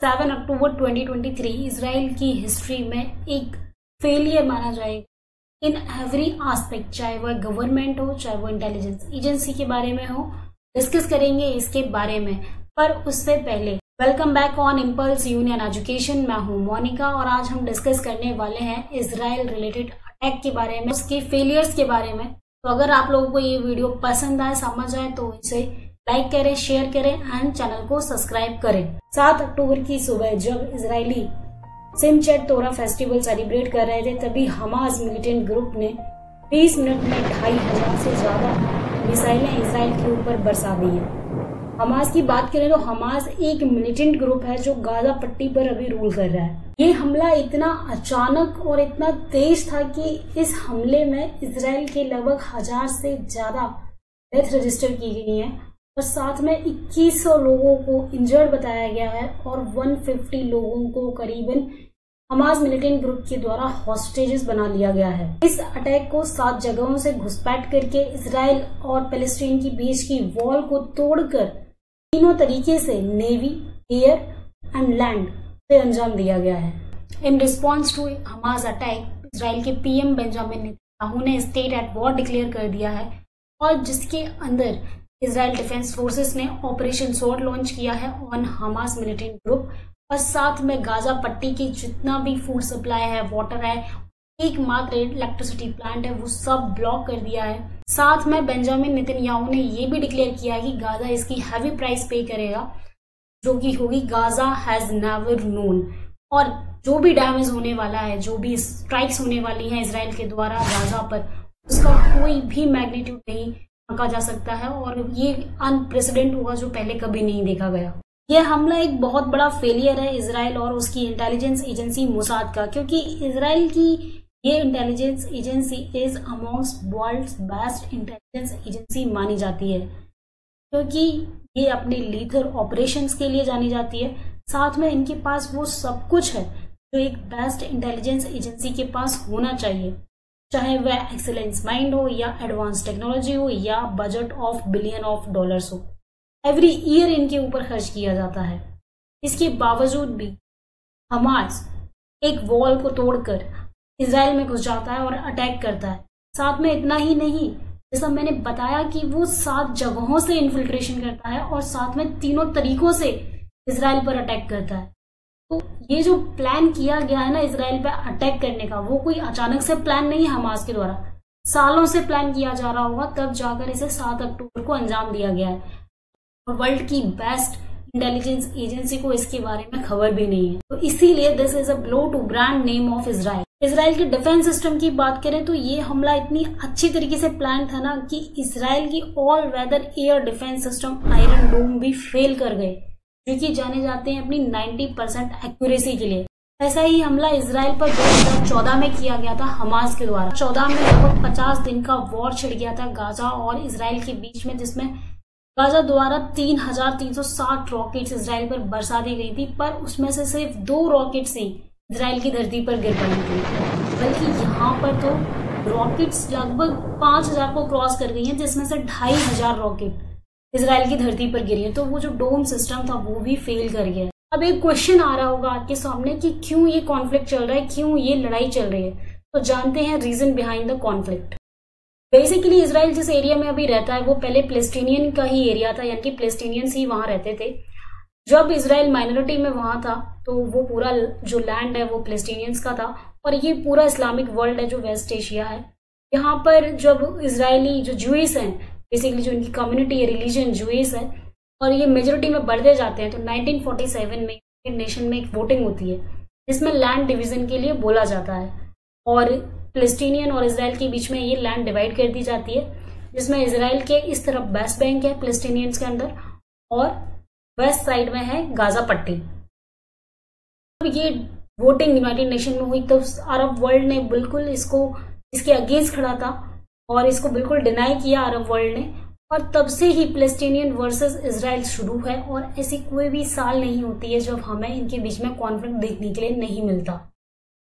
7 अक्टूबर 2023 Israel की history में एक फेलियर माना जाएगा इन एवरी एस्पेक्ट, चाहे वह गवर्नमेंट हो चाहे वो इंटेलिजेंस एजेंसी के बारे में हो। डिस्कस करेंगे इसके बारे में, पर उससे पहले welcome back on impulse union education. मैं हूं मोनिका और आज हम डिस्कस करने वाले हैं इसराइल रिलेटेड अटैक के बारे में, उसके फेलियर्स के बारे में। तो अगर आप लोगों को ये वीडियो पसंद आए, समझ आए तो इसे लाइक करें, शेयर करें एंड चैनल को सब्सक्राइब करें। 7 अक्टूबर की सुबह जब इजरायली सिमचेट तोरा फेस्टिवल सेलिब्रेट कर रहे थे, तभी हमास मिलिटेंट ग्रुप ने 20 मिनट में 2,500 से ज्यादा मिसाइलें इसराइल के ऊपर बरसा दी है। हमास की बात करें तो हमास एक मिलिटेंट ग्रुप है जो गाजा पट्टी पर अभी रूल कर रहा है। ये हमला इतना अचानक और इतना तेज था कि इस हमले में इसराइल के लगभग 1000 से ज्यादा डेथ रजिस्टर की गई है और साथ में 2100 लोगों को इंजर्ड बताया गया है और 150 लोगों को करीबन हमास मिलिटेंट ग्रुप के द्वारा हॉस्टेजेस बना लिया गया है। इस अटैक को 7 जगहों से घुसपैठ करके इसराइल और पैलेस्टीन के बीच की वॉल को तोड़कर तीनों तरीके से नेवी, एयर एंड लैंड से अंजाम दिया गया है। In response to Hamas attack, Israel के पीएम बेंजामिन नेतन्याहू ने स्टेट एट वॉर डिक्लेयर कर दिया है और जिसके अंदर इसराइल डिफेंस फोर्सेस ने ऑपरेशन स्वॉर्ड लॉन्च किया है ऑन हमास मिलिटेंट ग्रुप और साथ में गाजा पट्टी की जितना भी फूड सप्लाई है, वाटर है, एकमात्र इलेक्ट्रिसिटी प्लांट है, वो सब ब्लॉक कर दिया है। साथ में बेंजामिन नेतन्याहू ने ये भी डिक्लेयर किया है कि गाजा इसकी हैवी प्राइस पे करेगा, जो कि होगी गाजा हैज नेवर नोन। और जो भी डैमेज होने वाला है, जो भी स्ट्राइक्स होने वाली है इसराइल के द्वारा गाजा पर, उसका कोई भी मैग्नीट्यूड नहीं आंका जा सकता है और ये अनप्रेसिडेंट होगा जो पहले कभी नहीं देखा गया। यह हमला एक बहुत बड़ा फेलियर है इसराइल और उसकी इंटेलिजेंस एजेंसी मोसाद का, क्योंकि इसराइल की ये intelligence agency is amongst world's best intelligence agency मानी जाती है, क्योंकि ये अपने लीथर ऑपरेशंस के लिए जानी जाती है। साथ में इनके पास वो सब कुछ है जो एक बेस्ट इंटेलिजेंस एजेंसी के पास होना चाहिए, चाहे वह एक्सीलेंस माइंड हो या एडवांस टेक्नोलॉजी हो या budget of billion of dollars हो। एवरी ईयर इनके ऊपर खर्च किया जाता है। इसके बावजूद भी हमास एक वॉल को तोड़कर इसराइल में घुस जाता है और अटैक करता है। साथ में इतना ही नहीं, जैसा मैंने बताया कि वो 7 जगहों से इन्फिल्ट्रेशन करता है और साथ में तीनों तरीकों से इसराइल पर अटैक करता है। तो ये जो प्लान किया गया है ना इसराइल पे अटैक करने का, वो कोई अचानक से प्लान नहीं है हमास के द्वारा, सालों से प्लान किया जा रहा होगा, तब जाकर इसे 7 अक्टूबर को अंजाम दिया गया है और वर्ल्ड की बेस्ट इंटेलिजेंस एजेंसी को इसके बारे में खबर भी नहीं है। तो इसीलिए this is a blow to brand name of Israel. Israel के डिफेंस सिस्टम की बात करें तो ये हमला इतनी अच्छी तरीके से प्लान था ना कि इसराइल की all weather air defence system Iron Dome भी फेल कर गए, जो कि जाने जाते हैं अपनी 90% एक्यूरेसी के लिए। ऐसा ही हमला इसराइल पर 2014 में किया गया था हमास के द्वारा। 14 में लगभग 50 दिन का वॉर छिड़ गया था गाजा और इसराइल के बीच में, जिसमें गाजा द्वारा 3,360 रॉकेट्स इसराइल पर बरसा दी गई थी, पर उसमें से सिर्फ 2 रॉकेट्स ही इसराइल की धरती पर गिर पाई थी, बल्कि यहाँ पर तो रॉकेट्स लगभग 5,000 को क्रॉस कर गई हैं, जिसमें से 2,500 रॉकेट इसराइल की धरती पर गिरी है। तो वो जो डोम सिस्टम था वो भी फेल कर गया। अब एक क्वेश्चन आ रहा होगा आपके सामने कि क्यों ये कॉन्फ्लिक्ट चल रहा है, क्यों ये लड़ाई चल रही है। तो जानते हैं reason behind the conflict. Basically Israel जिस एरिया में अभी रहता है वो पहले पैलेस्टीनियन का ही एरिया था, यानी कि पैलेस्टीनियंस ही वहां रहते थे। जब इसराइल माइनॉरिटी में वहां था तो वो पूरा जो लैंड है वो पैलेस्टीनियंस का था और ये पूरा इस्लामिक वर्ल्ड है जो वेस्ट एशिया है। यहाँ पर जब इसराइली जो ज्यूइस हैं, बेसिकली जो इनकी कम्युनिटी है, रिलीजन ज्यूइस है, और ये मेजोरिटी में बढ़ते जाते हैं, तो 1947 में नेशन में एक वोटिंग होती है जिसमें लैंड डिवीजन के लिए बोला जाता है और पैलेस्टीनियन और इसराइल के बीच में ये लैंड डिवाइड कर दी जाती है, जिसमें इसराइल के इस तरफ वेस्ट बैंक है पैलेस्टीनियंस के अंदर और वेस्ट साइड में है गाजा पट्टी। अब ये वोटिंग यूनाइटेड नेशन में हुई तो अरब वर्ल्ड ने बिल्कुल इसके अगेंस्ट खड़ा था और इसको बिल्कुल डिनाई किया अरब वर्ल्ड ने, और तब से ही पैलेस्टीनियन वर्सेस इसराइल शुरू है और ऐसी कोई भी साल नहीं होती है जब हमें इनके बीच में कॉन्फ्लिक्ट देखने के लिए नहीं मिलता।